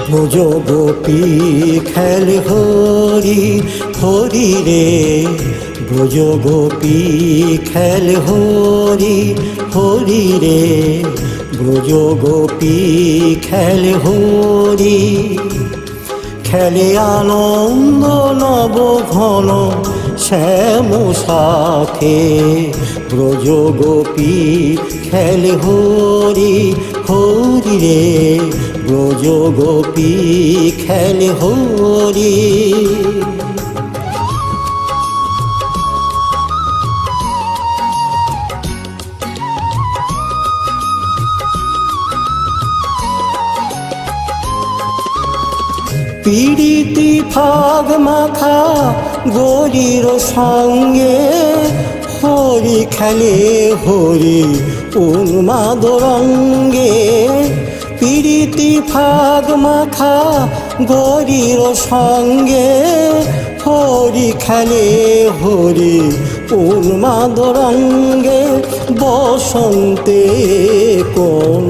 ব্রজ গোপী খেলে হরি হরি রে, ব্রজ গোপী খেলে হরি হরি রে, ব্রজ গোপী খেলে হরি। খেলে আনন্দ নব ঘন শ্যাম সাথে, ব্রজ গোপী খেলে হরি হরি রে, ব্রজ গোপী খেলে হরি। পিড়িতি ফাগ মাখা গরির সঙ্গে, হরি খেলে হরি উন্মাদ রঙ্গে। পিড়িতি ফাগ মাখা গরির সঙ্গে, হরি খেলে হরি উন্মাদ রঙ্গে। বসন্তে কোন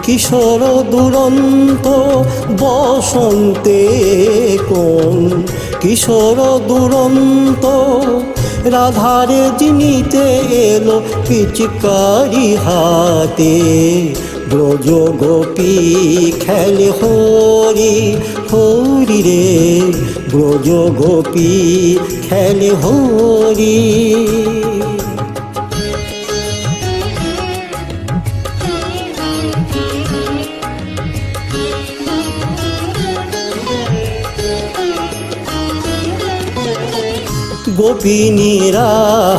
কিশোর দুরন্ত, বসন্তে কোন কিশোর দুরন্ত। রাধারে জিনিতে এলো পিচকারি হাতে, ব্রজ গোপী খেলে হরি হরি রে, ব্রজ গোপী খেলে হরি। গোপিনীরা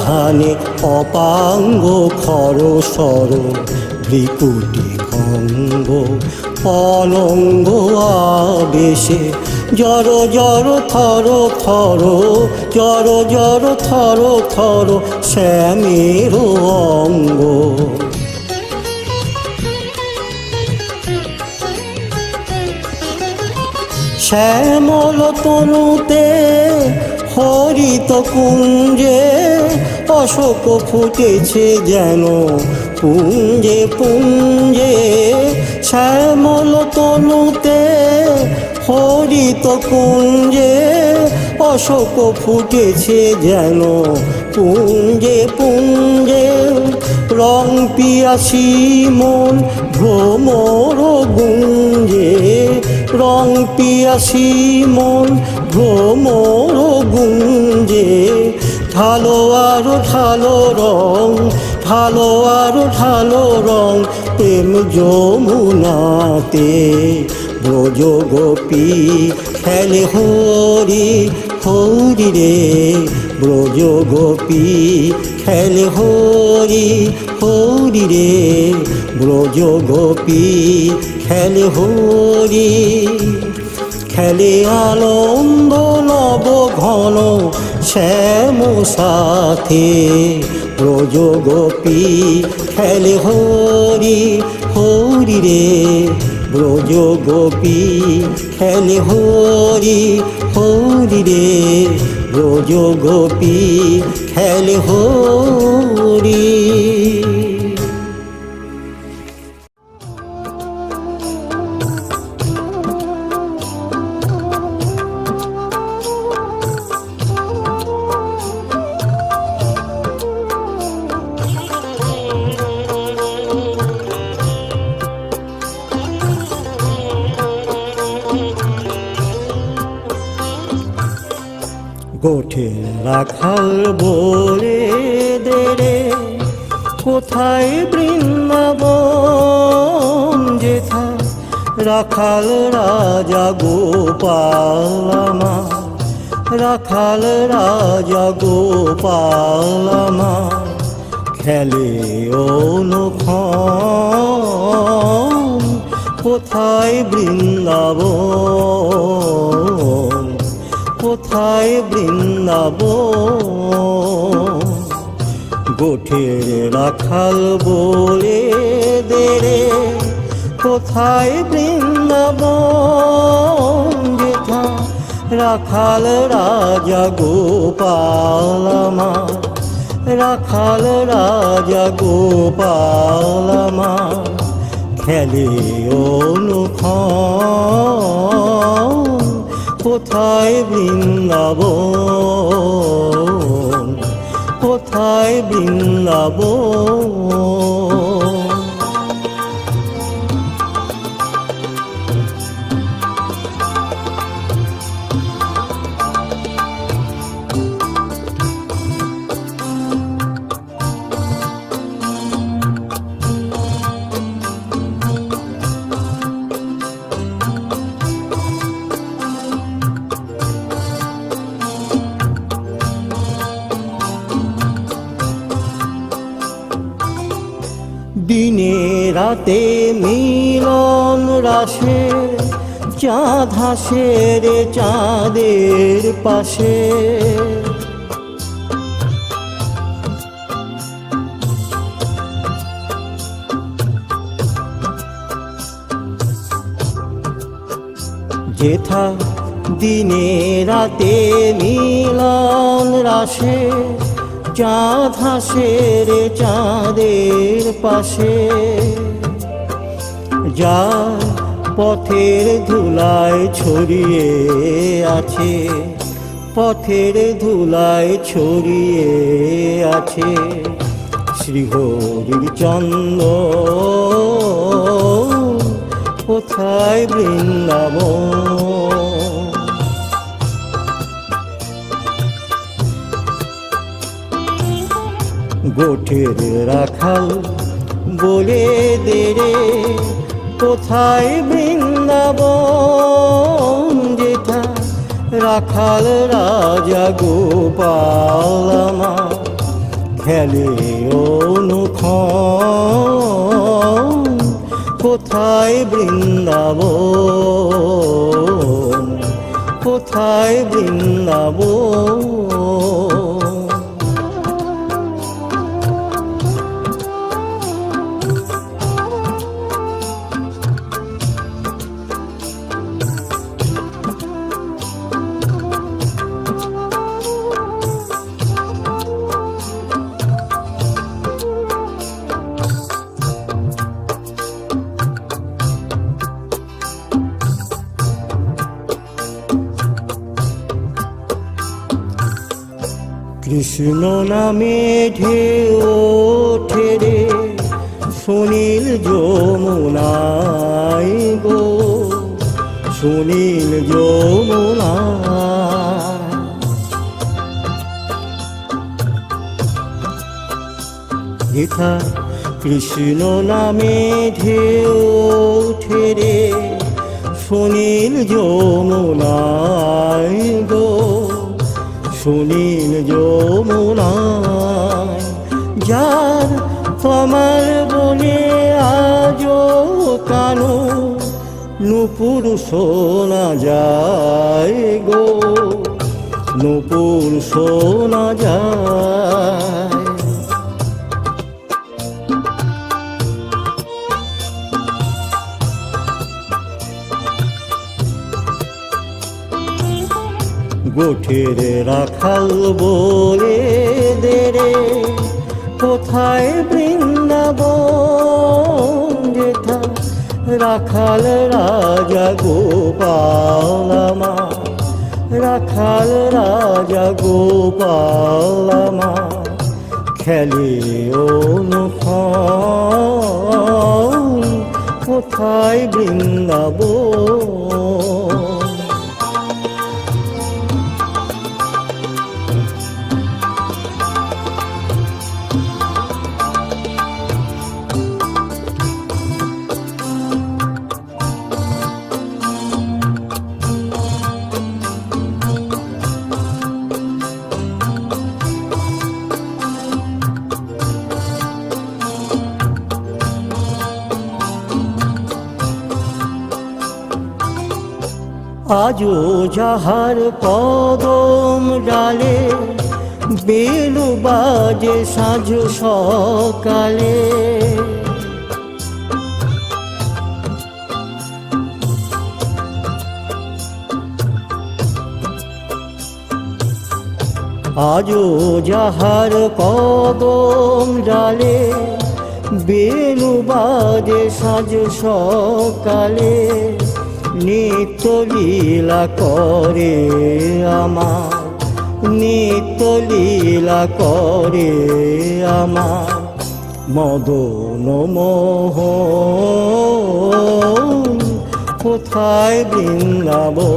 হানে অপাঙ্গ খর সর, ভ্রিকুটি ভঙ্গ পলঙ্গ আবেশে। জর জর থর থর, জর জর থর থর শ্যামের অঙ্গ। শ্যামল তনুতে হরিত কুঞ্জে, অশোক ফুটেছে যেন পুঞ্জে পুঞ্জে। শ্যামল তনুতে হরিত কুঞ্জে, অশোক ফুটেছে যেন পুঞ্জে পুঞ্জে। রং পিয়াসী মন ভ্রমর গুঞ্জে, রং পিয়াসী মন ভ্রমর গুঞ্জে। ঢালো আরো ঢালো রং, ঢালো আরো ঢালো রং প্রেম যমুনাতে, ব্রজ গোপী খেলে হরি হরি রে, ব্রজ গোপী খেলে হরি হরি রে, ব্রজ গোপী খেলে হরি। খেলে আনন্দ নব ঘন শ্যাম সাথে, ব্রজ গোপী খেলে হরি হরি রে, ব্রজ গোপী খেলে হরি হরি রে, ব্রজ গোপী খেলে হরি। গোঠে রাখাল বলে দে রে, কোথায় বৃন্দাবন যেথা। রাখাল রাজা গোপাল আমার, রাখাল রাজা গোপাল আমার। খেলে অনুক্ষণ কোথায় বৃন্দাবন, কোথায় বৃন্দাবন। গোঠের রাখাল বলে দে রে, কোথায় বৃন্দাবন যেথা। রাখাল রাজা গোপাল আমার, রাখাল রাজা গোপাল আমার। খেলে অনুক্ষণ, কোথায় বৃন্দাবন, কোথায় বৃন্দাবন। দিনে রাতে মিলন রাশে, চাঁদ হাসে রে চাঁদের পাশে। যেথা দিনে রাতে মিলন রাশে, চাঁদ হাসে রে চাঁদের পাশে। যার পথের ধুলায় ছড়িয়ে আছে, পথের ধুলায় ছড়িয়ে আছে শ্রীহরির চন্দন, কোথায় বৃন্দাবন। গোঠের রাখাল বলে দে রে, কোথায় বৃন্দাবন। যেথা রাখাল রাজা গোপাল আমার, খেলে অনুক্ষণ, কোথায় বৃন্দাবন, কোথায় বৃন্দাবন। কৃষ্ণ নামে ঢেউ ওঠে রে সুনীল যমুনায় গো, সুনীল যমুনায়। যেথা কৃষ্ণ নামে ঢেউ ওঠে রে সুনীল যমুনায় গো, সুনীল যমুনায়। যার তোমার বলে আজ কানো নূপুর শোনা যায় গো, নূপুর শোনা যায়। গোঠের রাখাল বলে দে রে, কোথায় বৃন্দাবন। যেথা রাখাল রাজা গোপাল আমার, রাখাল রাজা গোপাল আমার, খেলে অনুক্ষণ, কোথায় বৃন্দাবন। আজও যাহার কদম ডালে বেলু বাজে সাঁঝ সকালে, আজও যাহার কদম ডালে বেলু বাজে সাজ সকালে, নিত্য লীলা করে আমার, নিত্য লীলা করে আমার মদন মোহন। কোথায় বৃন্দাবন,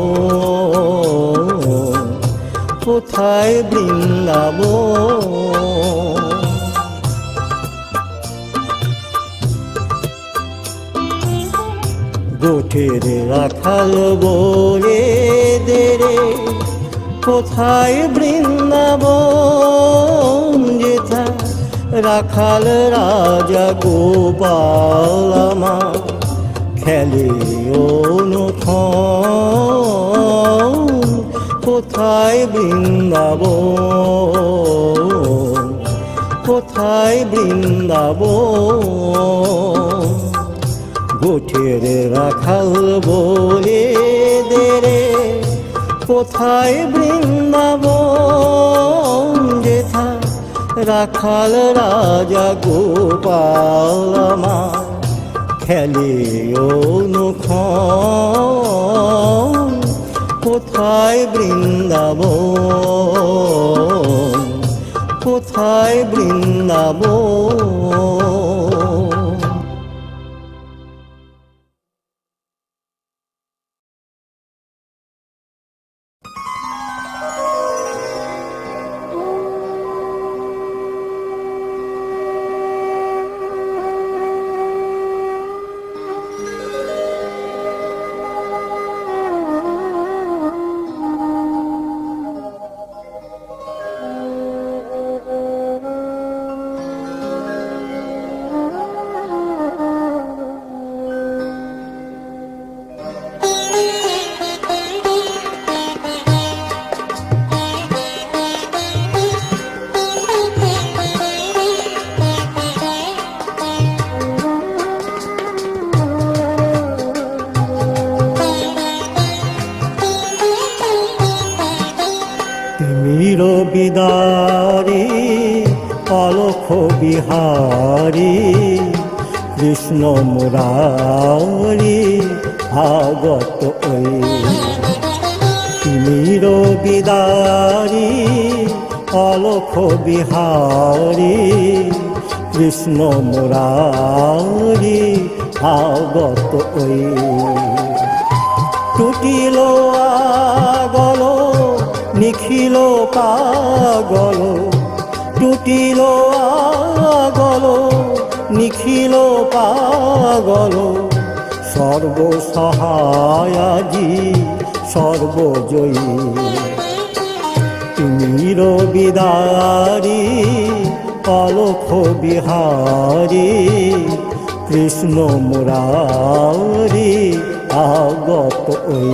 কোথায় বৃন্দাবন। গোঠের রাখাল বলে দেরে, কোথায় বৃন্দাবন যেথা রাখাল রাজা গোপাল আমার খেলে অনুক্ষণ। কোথায় বৃন্দাবন, কোথায় বৃন্দাবন। গোঠের রাখাল বলে দেরে, কোথায় বৃন্দাবন যেথা রাখাল রাজা গোপাল আমার খেলে অনুক্ষণ। কোথায় বৃন্দাবন, কোথায় বৃন্দাবন। বিদারি অলখ বিহারী কৃষ্ণ মুরারি ভাগত ওই। তিমির বিদারি অলখ বিহারী কৃষ্ণ মুরারি ভাগত ওই। টুটিল আগল নিখিল পাগল, টুটিল আগল নিখিল পাগল। সর্বসহায়াজি সর্বজয়ী তিমির বিদারি অলখ বিহারী কৃষ্ণ মুরারি আগত ওই।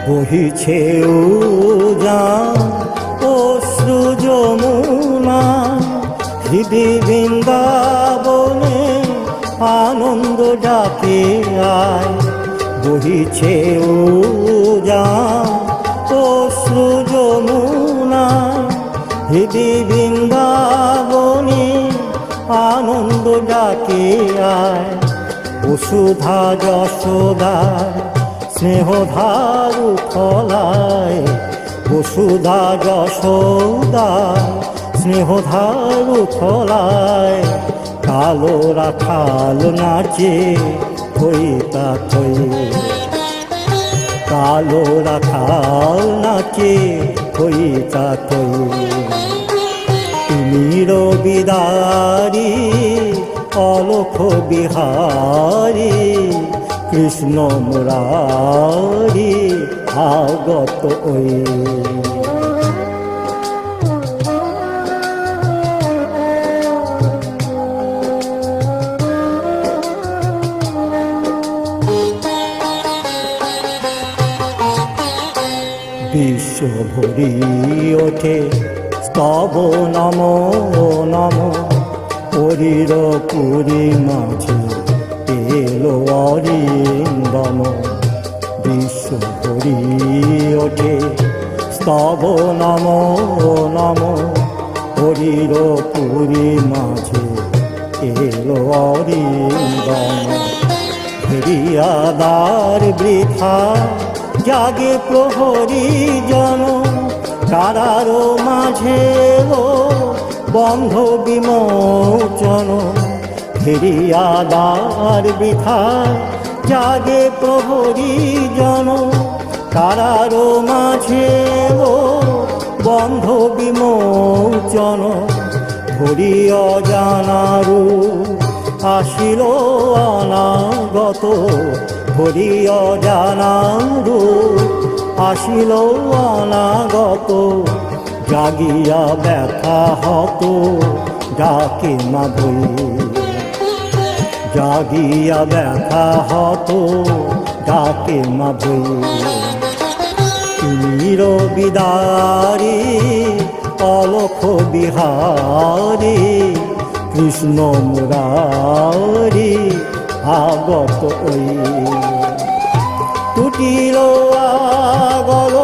বহিছে উজান অশ্রু যমুনা, হৃদি বৃন্দাবনে আনন্দ ডাকে আয়। বহিছে উজান অশ্রু যমুনা, হৃদি বৃন্দাবনে আনন্দ ডাকে আয়। বসুধা যশোদা স্নেহধারু থলায়, বসুধা যশোদা স্নেহধারু থলায়। কালো রাখাল নাচে থইতা থই, কালো রাখাল নাচে থইতা থই। তিমির বিদারি অলখ বিহারী কৃষ্ণ মুরারি আগত ওই। ভরি ওঠে স্তব নম নম। হরির পুরী মাঝে এলো অরিন্দম, বিশ্ব ভরি ওঠে স্তব নম নম। হরির পুরী মাঝে এলো অরিন্দম। ফেরিয়াদার বৃথা জাগে প্রহরী জন, কারারো মাঝে এলো বন্ধ বিমোচন। ফেরিয়াদার বৃথা জাগে প্রহরী জন, কারারো মাঝে এলো বন্ধ বিমোচন। হরি অজানারু আসিল অনাগত, হরি অজানারু আসিল অনাগত। জাগিয়া ব্যথা হত ডাকে মা ভৈ, জাগিয়া ব্যথা হত ডাকে মা ভৈ। নীর বিদারী অলখ বিহারী, কৃষ্ণ মুরারি আগত ওই। টুটিল আগল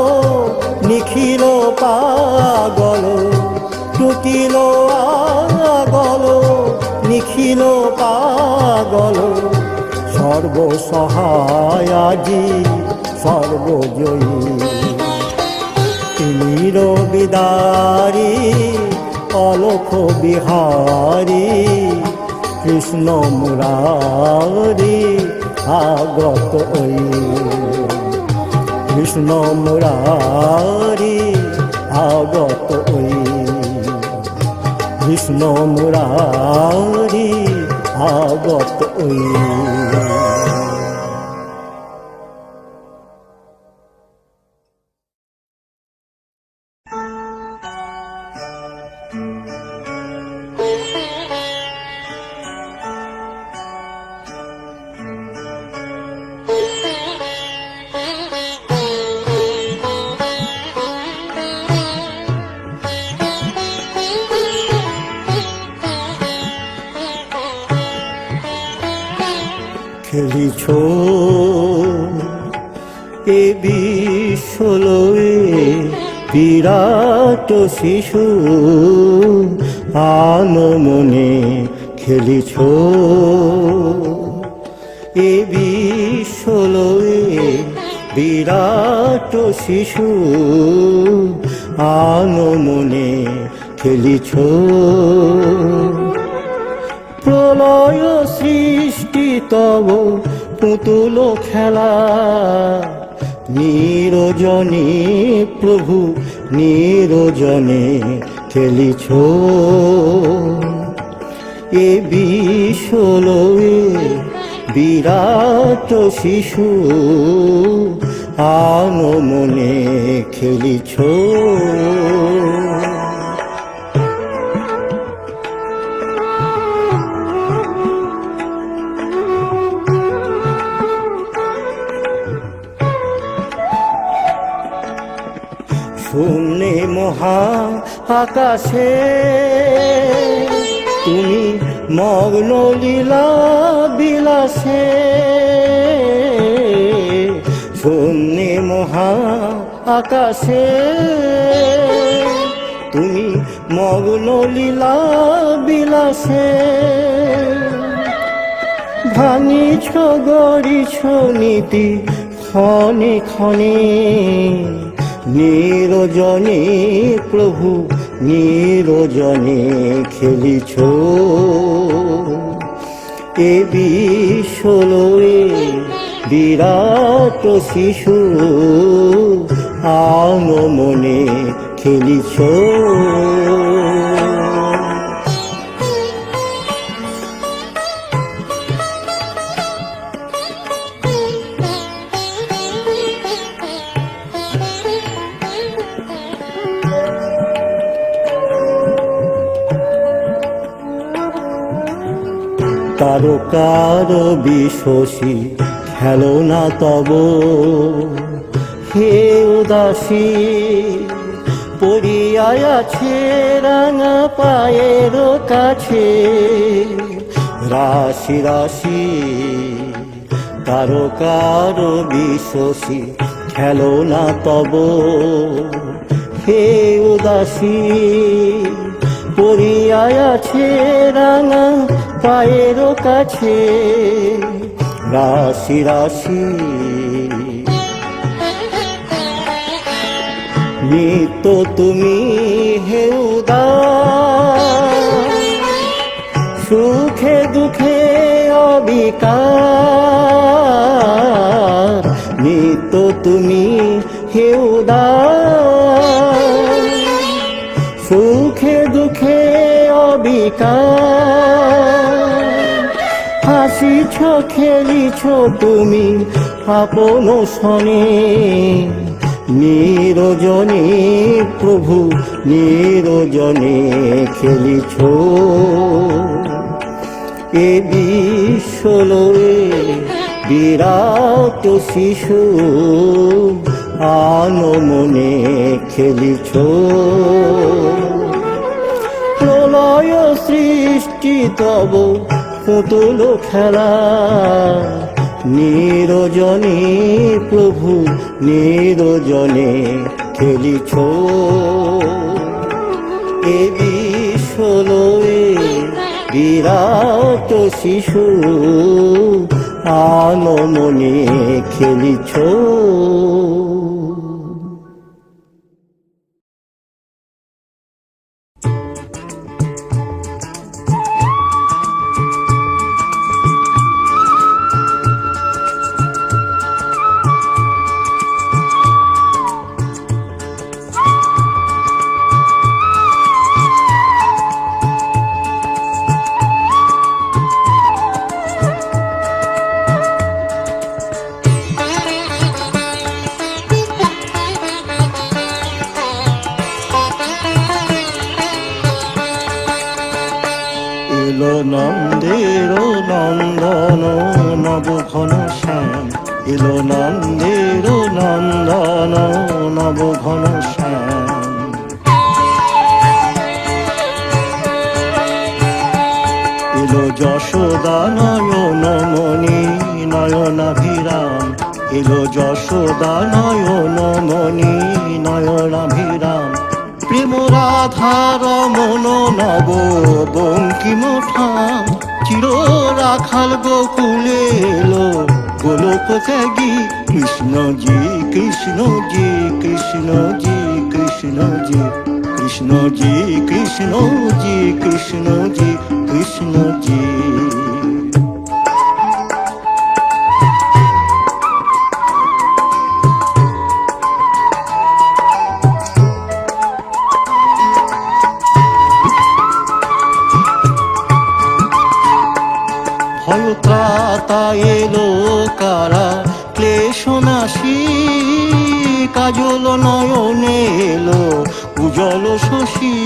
নিখিল পাগল, টুটিল আগল নিখিল পাগল। সর্বসহায় আজি সর্বজয়ী, নীর বিদারী অলখ বিহারী, কৃষ্ণ মুরারি আগত ওই। কৃষ্ণ মুরারি আগত ওই, কৃষ্ণ মুরারি আগত ওই। খেলিছ এ বিশ্বলয়ে বিরাট শিশু আনমনে, খেলিছ এ বিশ্বলয়ে বিরাট শিশু আনমনে, খেলিছ প্রলয় সৃষ্টি তব পুতুল খেলা। নিরজনে প্রভু নিরজনে খেলিছ এ বিশ্বলয়ে বিরাট শিশু আনমনে, খেলিছ। শূন্যে মহা আকাশে তুমি মগ্ন লীলা বিলাসে, শূন্যে মহা আকাশে তুমি মগ্ন লীলা বিলাসে। ভাঙিছ গড়িছ নীতি ক্ষণে ক্ষণে, নিরজনে প্রভু নিরজনে খেলিছ এ বিশ্বলয়ে বিরাট শিশু আনমনে, খেলিছ। তারকার বিশ্বসী খেলো না তব হে উদাসী, পড়িয়ায় আছে রাঙা পায়ের কাছে, রাশি রাশি তারকার বিশ্বসী, খেলো না তব হে উদাসী। পড়িয়ায় আছে রাঙা পায়ের কাছে, রাশি রাশি নিত্য তুমি হে উদাস, সুখে দুঃখে অবিকার। নিত্য তুমি হে উদাস, সুখে দুঃখে অবিকার। হাসিছ খেলিছ তুমি আপন সনে, নিরজনে প্রভু নিরজনে খেলিছ। এ বিশ্বলয়ে বিরাট শিশু আনমনে খেলিছ। প্রলয় সৃষ্টি তব পুতুল খেলা, নিরজনে প্রভু নিরজনে খেলিছ। এ বিশ্বলয়ে বিরাট শিশু আনমনে খেলিছ। এলো নন্দের নন্দন নব ঘন শ্যাম, এলো নন্দের নন্দন নব ঘন শ্যাম। এলো যশোদা নয়ন মণি নয়নাভিরাম, এলো যশোদা নয়ন মণি নয়নাভিরাম। প্রেম রাধার মন নব বঙ্কিম ঠাম, চির রাখাল গোকুলে এলো গোলক ত্যাগী। কৃষ্ণ জি কৃষ্ণ জি কৃষ্ণ জি কৃষ্ণ জি কৃষ্ণ জি কৃষ্ণ জি কৃষ্ণ জি কৃষ্ণ জি। ভয়ত্রাতা এলো কারা ক্লেশ নাশী, কাজল নয়নে এলো উজ্জ্বল শশী।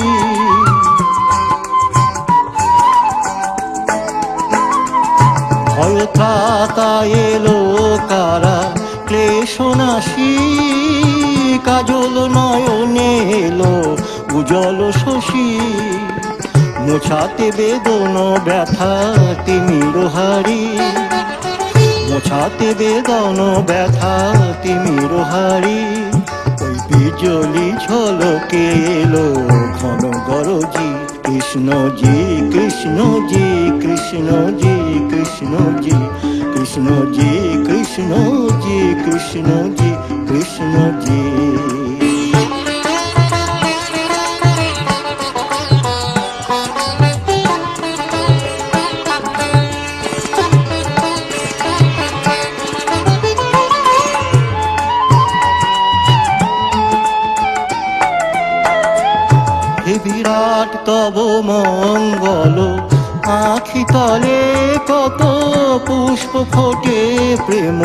ভয়ত্রাতা এলো কারা ক্লেশ নাশী, কাজল নয়নে এলো উজ্জ্বল শশী। মোছাতে বেদন ব্যথা তিমির হারি, মোছাতে বেদন ব্যথা তিমির হারি। ওই বিজলি ঝলকে এলো ঘন গরজি। কৃষ্ণ জি কৃষ্ণ জি কৃষ্ণ জি কৃষ্ণ জি কৃষ্ণ জি কৃষ্ণ জি কৃষ্ণ জি কৃষ্ণ জি। বিরাট তব মঙ্গল আখি তলে, কত পুষ্প ফোটে প্রেম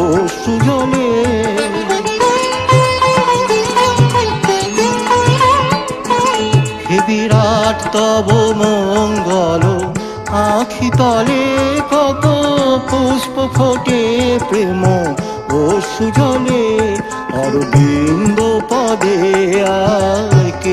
অশ্রু জলে। হে বিরাট তব মঙ্গল আখি তলে, কত পুষ্প ফোটে প্রেম অশ্রু জলে। অরবিন্দ পদে আয় কে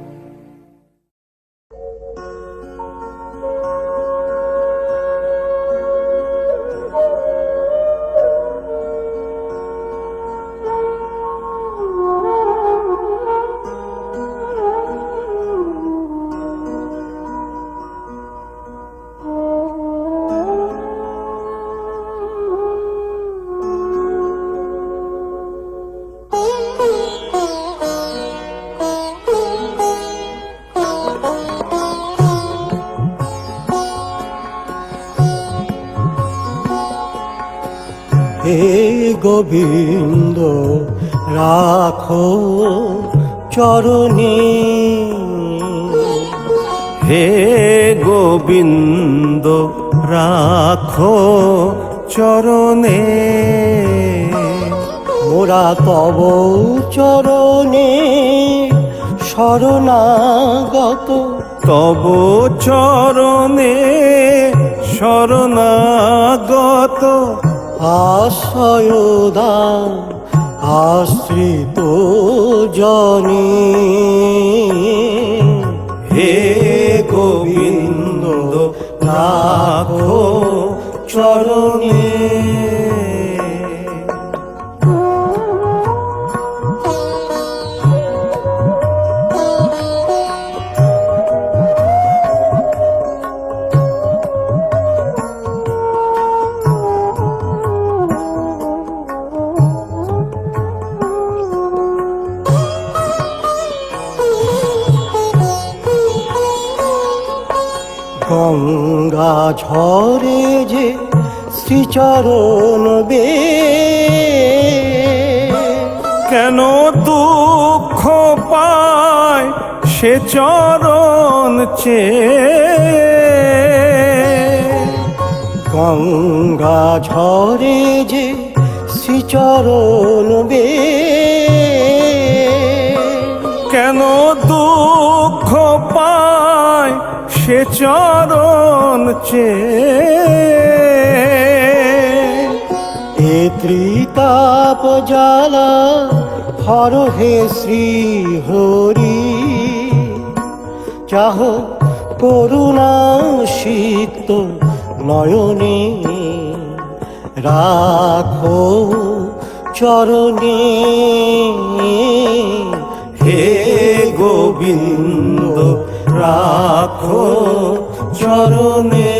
হে গোবিন্দ রাখো চরণে, হে গোবিন্দ রাখো চরণে, মোরা তব চরণে শরণাগত, তব চরণে শরণাগত, আশ্রয় দাও আশ্রিত জনে, হে গোবিন্দ রাখো চরণে। গঙ্গা ঝরে যে শ্রীচরণ বে, কেন দুঃখ পায় সে চরণ চেয়ে, গঙ্গা ঝরে যে শ্রীচরণ বে, কেন দুঃখ পায় সে চরণ চেয়ে, এ ত্রিতাপ জ্বালা হর হে শ্রী হরি, চাহ করুণা সিক্ত নয়নে, রাখো চরণে, হে গোবিন্দ রাখো চরণে।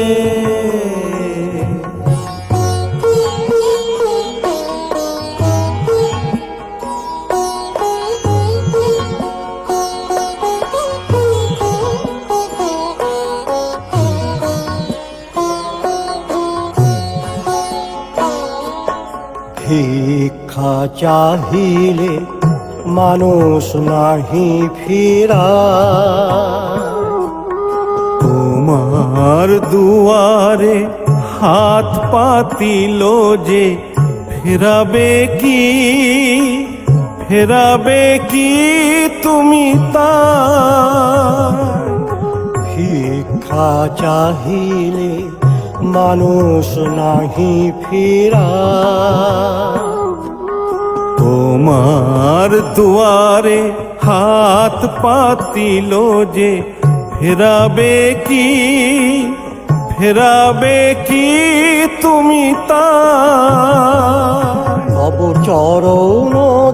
ভিক্ষা চাহিলে মানুষ নাহি ফিরা, তোমার দুয়ারে হাত পাতিল যে ফেরাবে কি, ফেরাবে কি তুমি তা, ভিক্ষা চাহিলে মানুষ নাহি ফিরা, তোমার দুয়ারে হাত পাতিল যে ফেরাবে কি, ফেরাবে কি তুমি তা, তব চরণ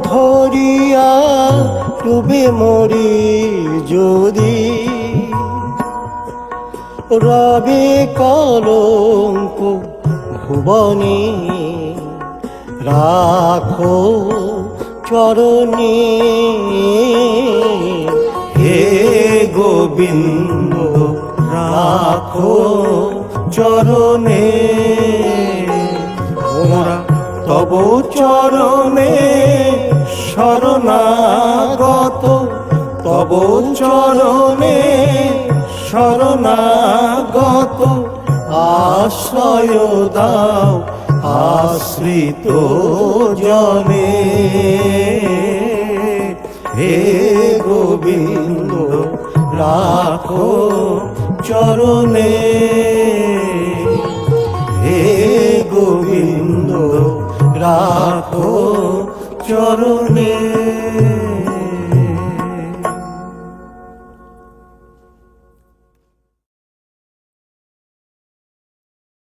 ধরিয়া ডুবে মরি যদি, রবে কলঙ্ক ভুবনে, রাখো চরণে, হে গোবিন্দ রাখো চরণে, মোরা তব চরণে শরণাগত, তব চরণে শরণাগত, আশ্রয় দাও আশ্রিত জনে, হে গোবিন্দ রাখো চরণে, হে গোবিন্দ রাখো চরণে।